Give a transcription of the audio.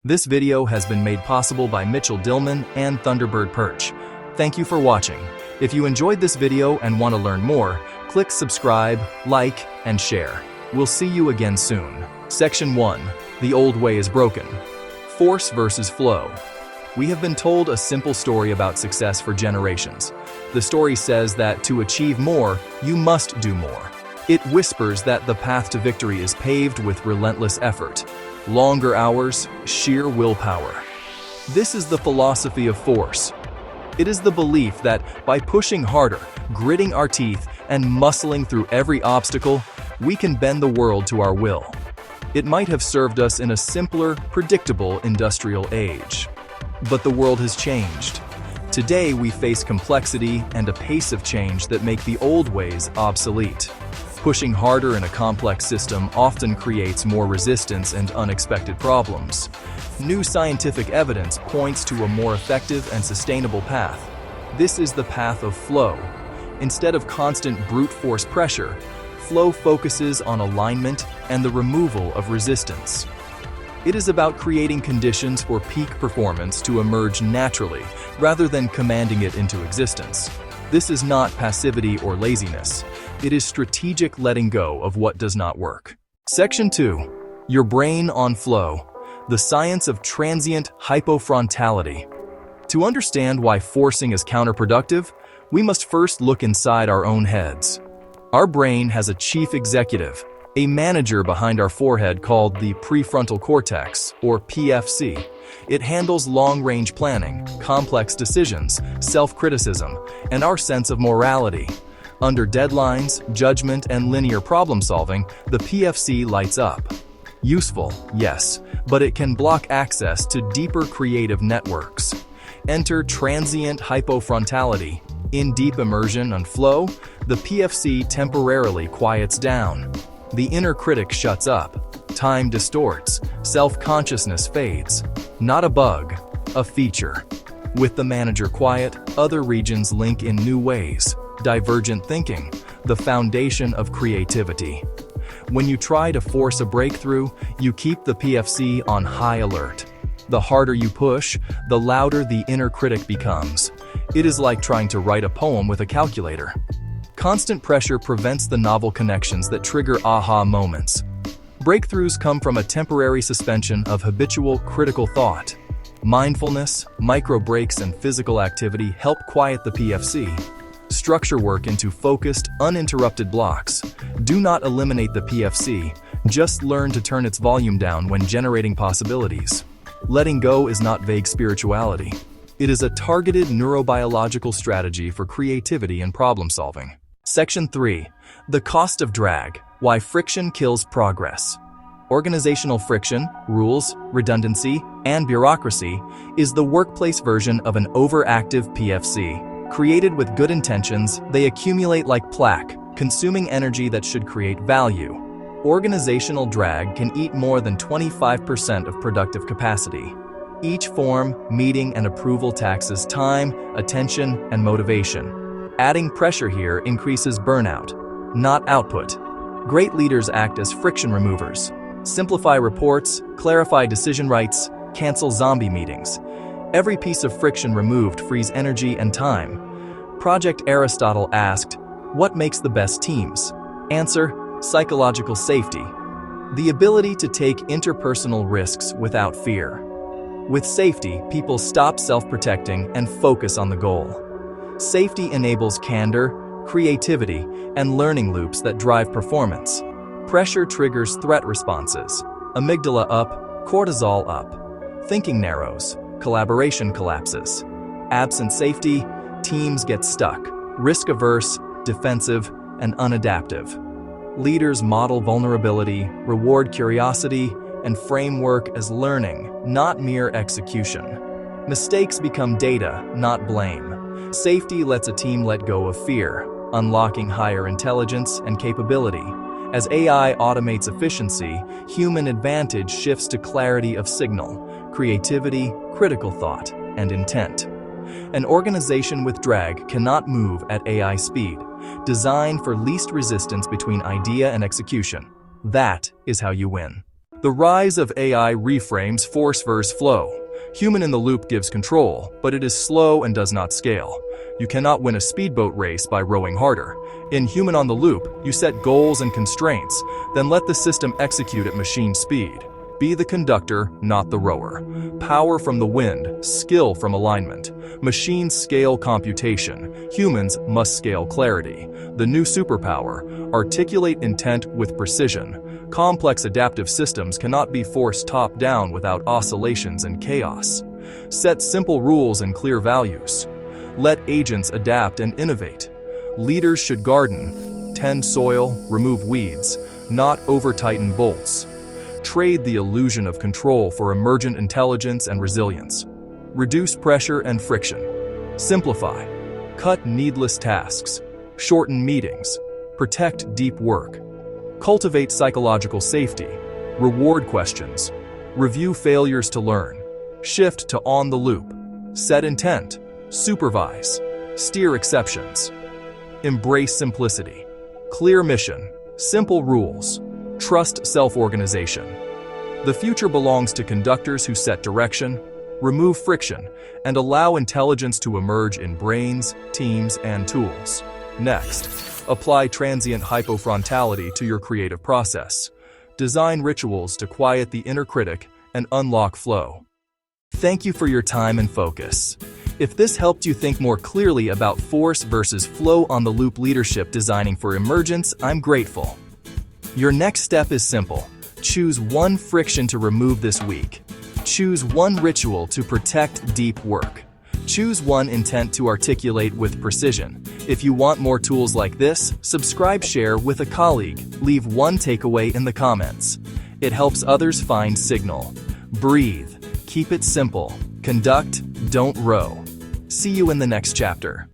This video has been made possible by Mitchell Dillman and Thunderbird Perch. Thank you for watching. If you enjoyed this video and want to learn more, click subscribe, like, and share. We'll see you again soon. Section 1. The old way is broken. Force versus flow. We have been told a simple story about success for generations. The story says that to achieve more, you must do more. It whispers that the path to victory is paved with relentless effort, longer hours, sheer willpower. This is the philosophy of force. It is the belief that by pushing harder, gritting our teeth, and muscling through every obstacle, we can bend the world to our will. It might have served us in a simpler, predictable industrial age. But the world has changed. Today we face complexity and a pace of change that make the old ways obsolete. Pushing harder in a complex system often creates more resistance and unexpected problems. New scientific evidence points to a more effective and sustainable path. This is the path of flow. Instead of constant brute force pressure, flow focuses on alignment and the removal of resistance. It is about creating conditions for peak performance to emerge naturally, rather than commanding it into existence. This is not passivity or laziness. It is strategic letting go of what does not work. Section 2. Your brain on flow. The science of transient hypofrontality. To understand why forcing is counterproductive, we must first look inside our own heads. Our brain has a chief executive, a manager behind our forehead called the prefrontal cortex, or PFC. It handles long-range planning, complex decisions, self-criticism, and our sense of morality. Under deadlines, judgment, and linear problem-solving, the PFC lights up. Useful, yes, but it can block access to deeper creative networks. Enter transient hypofrontality. In deep immersion and flow, the PFC temporarily quiets down. The inner critic shuts up. Time distorts. Self-consciousness fades. Not a bug, a feature. With the manager quiet, other regions link in new ways. Divergent thinking, the foundation of creativity. When you try to force a breakthrough, you keep the PFC on high alert. The harder you push, the louder the inner critic becomes. It is like trying to write a poem with a calculator. Constant pressure prevents the novel connections that trigger aha moments. Breakthroughs come from a temporary suspension of habitual critical thought. Mindfulness, micro breaks, and physical activity help quiet the PFC. Structure work into focused, uninterrupted blocks. Do not eliminate the PFC, just learn to turn its volume down when generating possibilities. Letting go is not vague spirituality. It is a targeted neurobiological strategy for creativity and problem-solving. Section 3. The cost of drag. Why friction kills progress. Organizational friction, rules, redundancy, and bureaucracy is the workplace version of an overactive PFC. Created with good intentions, they accumulate like plaque, consuming energy that should create value. Organizational drag can eat more than 25% of productive capacity. Each form, meeting, and approval taxes time, attention, and motivation. Adding pressure here increases burnout, not output. Great leaders act as friction removers. Simplify reports, clarify decision rights, cancel zombie meetings. Every piece of friction removed frees energy and time. Project Aristotle asked, "What makes the best teams?" Answer: psychological safety. The ability to take interpersonal risks without fear. With safety, people stop self-protecting and focus on the goal. Safety enables candor, creativity, and learning loops that drive performance. Pressure triggers threat responses. Amygdala up, cortisol up. Thinking narrows, collaboration collapses. Absent safety, teams get stuck, risk-averse, defensive, and unadaptive. Leaders model vulnerability, reward curiosity, and frame work as learning, not mere execution. Mistakes become data, not blame. Safety lets a team let go of fear, unlocking higher intelligence and capability. As AI automates efficiency, human advantage shifts to clarity of signal, creativity, critical thought, and intent. An organization with drag cannot move at AI speed, designed for least resistance between idea and execution. That is how you win. The rise of AI reframes force versus flow. Human in the loop gives control, but it is slow and does not scale. You cannot win a speedboat race by rowing harder. In Human on the Loop, you set goals and constraints, then let the system execute at machine speed. Be the conductor, not the rower. Power from the wind, skill from alignment. Machines scale computation. Humans must scale clarity. The new superpower: articulate intent with precision. Complex adaptive systems cannot be forced top-down without oscillations and chaos. Set simple rules and clear values. Let agents adapt and innovate. Leaders should garden, tend soil, remove weeds, not over-tighten bolts. Trade the illusion of control for emergent intelligence and resilience. Reduce pressure and friction. Simplify. Cut needless tasks. Shorten meetings. Protect deep work. Cultivate psychological safety. Reward questions. Review failures to learn. Shift to on the loop. Set intent. Supervise. Steer exceptions. Embrace simplicity. Clear mission. Simple rules. Trust self-organization. The future belongs to conductors who set direction, remove friction, and allow intelligence to emerge in brains, teams, and tools. Next, apply transient hypofrontality to your creative process. Design rituals to quiet the inner critic and unlock flow. Thank you for your time and focus. If this helped you think more clearly about force versus flow on the loop leadership designing for emergence, I'm grateful. Your next step is simple. Choose one friction to remove this week. Choose one ritual to protect deep work. Choose one intent to articulate with precision. If you want more tools like this, subscribe, share with a colleague, leave one takeaway in the comments. It helps others find signal. Breathe. Keep it simple. Conduct, don't row. See you in the next chapter.